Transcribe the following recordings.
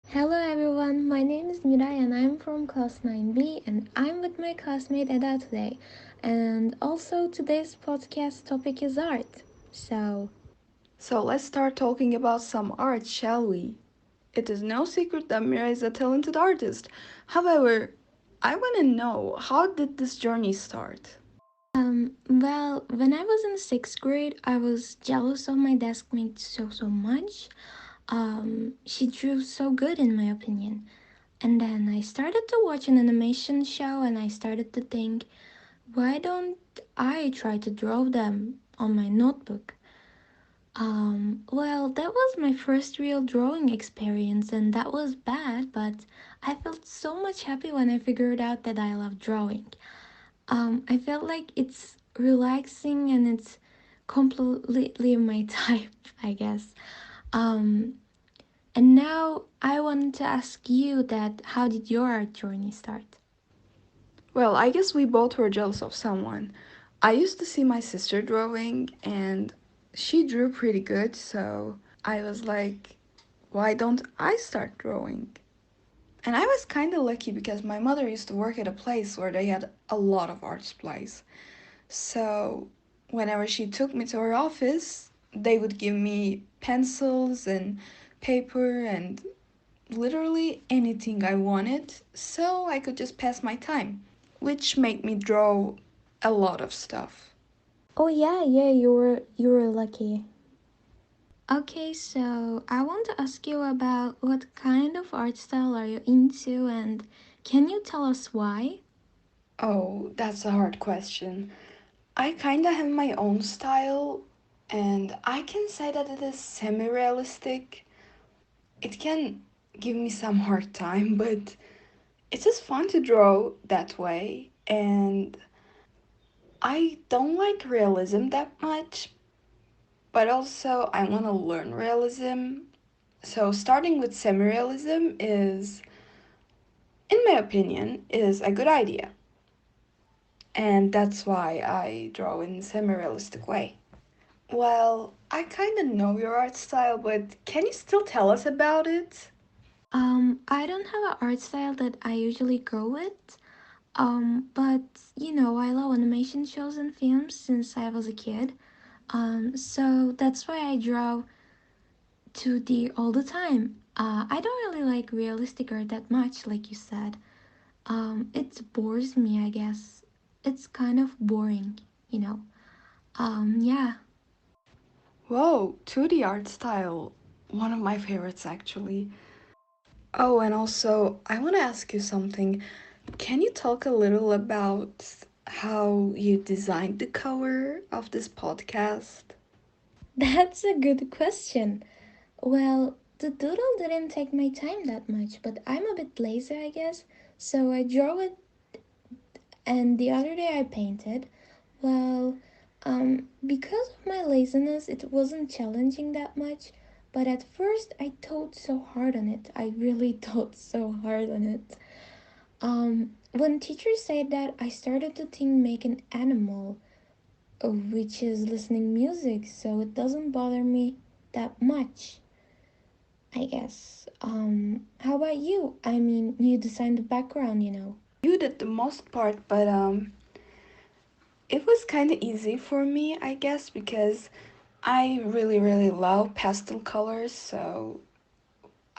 Hello everyone, my name is Miray and I'm from class 9B and I'm with my classmate Eda today. And also today's podcast topic is art. So let's start talking about some art, shall we? It is no secret that Mira is a talented artist. However, I want to know, how did this journey start? well, when I was in 6th grade, I was jealous of my desk mate so much. She drew so good in my opinion. And then I started to watch an animation show and I started to think, why don't I try to draw them on my notebook? Well, that was my first real drawing experience, and that was bad, but I felt so much happy when I figured out that I love drawing. I felt like it's relaxing and it's completely my type, I guess. Um, and now I wanted to ask you that how did your art journey start? Well, I guess we both were jealous of someone. I used to see my sister drawing, and she drew pretty good, so I was like, why don't I start drawing? And I was kind of lucky because my mother used to work at a place where they had a lot of art supplies. So, whenever she took me to her office, they would give me pencils and paper and literally anything I wanted so I could just pass my time, which made me draw a lot of stuff. Oh yeah, you were lucky. Okay, so I want to ask you about what kind of art style are you into and can you tell us why? Oh, that's a hard question. I kinda have my own style, and I can say that it is semi realistic. It can give me some hard time, but it's just fun to draw that way, and I don't like realism that much, but also I want to learn realism. So starting with semi-realism is, in my opinion, is a good idea. And that's why I draw in semi-realistic way. Well, I kind of know your art style, but can you still tell us about it? I don't have an art style that I usually go with. But I love animation shows and films since I was a kid. So that's why I draw 2D all the time. I don't really like realistic art that much, like you said. It bores me, I guess. It's kind of boring, you know. Yeah. Whoa, 2D art style. One of my favorites, actually. Oh, and also, I want to ask you something. Can you talk a little about how you designed the cover of this podcast? That's a good question. Well, the doodle didn't take my time that much, but I'm a bit lazy, I guess. So I draw it, and the other day I painted. Well, because of my laziness, it wasn't challenging that much. But at first, I thought so hard on it. I really thought so hard on it. When teachers said that, I started to think make an animal, which is listening music, so it doesn't bother me that much. I guess. How about you? I mean, you designed the background. You did the most part, but it was kind of easy for me, I guess, because I really love pastel colors, so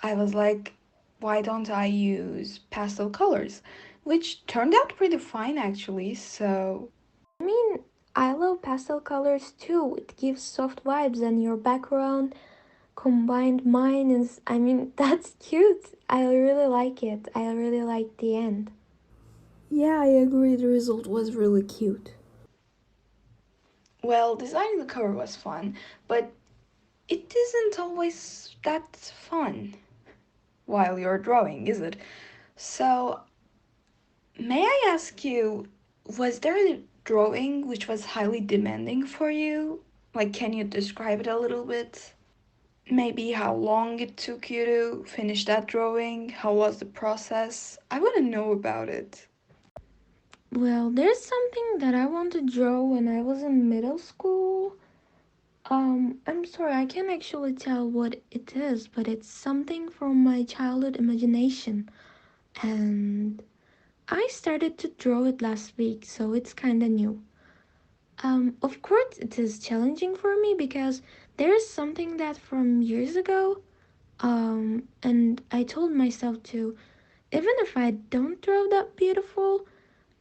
I was like, why don't I use pastel colors? Which turned out pretty fine actually, so I mean, I love pastel colors too. It gives soft vibes, and your background combined mine is. I mean, that's cute. I really like it. I really like the end. yeah, I agree. The result was really cute. Well, designing the cover was fun, but it isn't always that fun while you're drawing, is it? So, may I ask you, Was there a drawing which was highly demanding for you? Like, can you describe it a little bit? Maybe how long it took you to finish that drawing? How was the process? I want to know about it. Well, there's something that I want to draw when I was in middle school. I'm sorry, I can't actually tell what it is, but it's something from my childhood imagination. And I started to draw it last week, so it's kinda new. Of course, it is challenging for me because there is something that from years ago, and I told myself to, even if I don't draw that beautiful,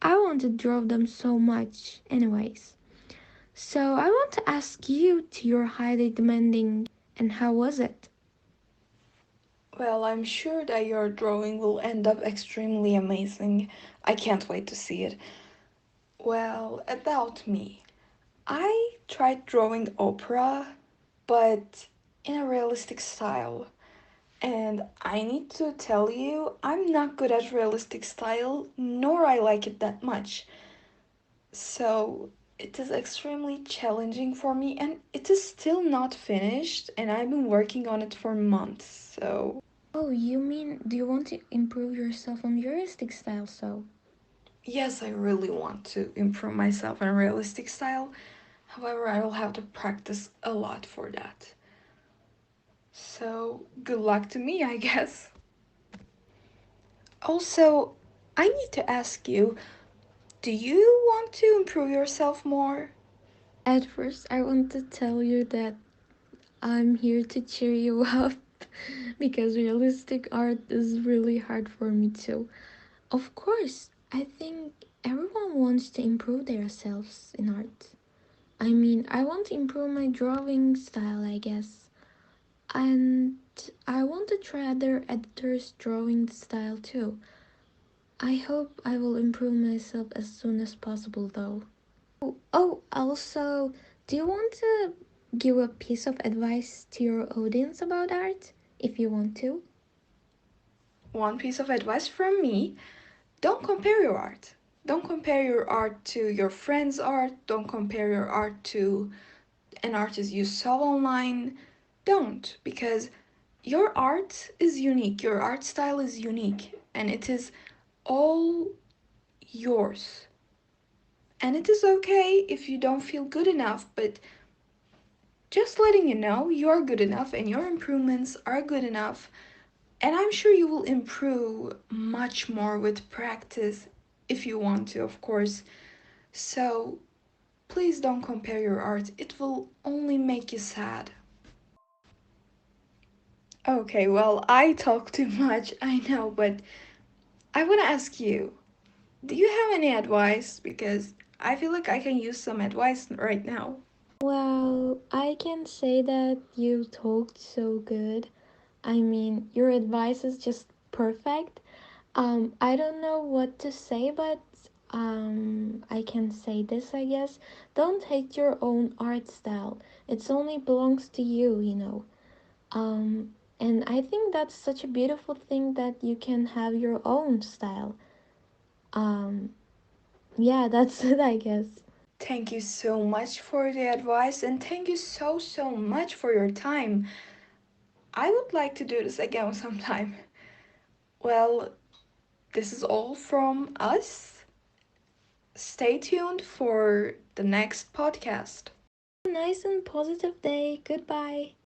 I want to draw them so much, anyways. So I want to ask you to your highly demanding, and how was it? Well, I'm sure that your drawing will end up extremely amazing. I can't wait to see it. Well, about me. I tried drawing opera, but in a realistic style. And I need to tell you, I'm not good at realistic style, nor I like it that much. So it is extremely challenging for me, and it is still not finished, and I've been working on it for months. So Oh, you mean, do you want to improve yourself on realistic style? So, yes, I really want to improve myself in realistic style. However, I will have to practice a lot for that. So good luck to me, I guess. Also, I need to ask you, do you want to improve yourself more? at first, I want to tell you that I'm here to cheer you up because realistic art is really hard for me too. Of course, I think everyone wants to improve themselves in art. I mean, I want to improve my drawing style, I guess. And I want to try other editors' drawing style too. I hope I will improve myself as soon as possible though. Also, do you want to give a piece of advice to your audience about art if you want to? One piece of advice from me, don't compare your art. Don't compare your art to your friend's art. Don't compare your art to an artist you saw online. Don't, because your art is unique. Your art style is unique, and it is all yours. And it is okay if you don't feel good enough, but just letting you know you're good enough and your improvements are good enough. And I'm sure you will improve much more with practice if you want to, of course. So please don't compare your art, it will only make you sad. Okay, well, I talk too much, I know, but I want to ask you, do you have any advice? Because I feel like I can use some advice right now. Well, I can say that you talked so good. I mean, your advice is just perfect. I don't know what to say, but I can say this, I guess. Don't hate your own art style. It only belongs to you, you know. And I think that's such a beautiful thing that you can have your own style. Um, yeah, that's it, I guess. Thank you so much for the advice and thank you so, so much for your time. I would like to do this again sometime. Well, this is all from us. Stay tuned for the next podcast. Nice and positive day. Goodbye.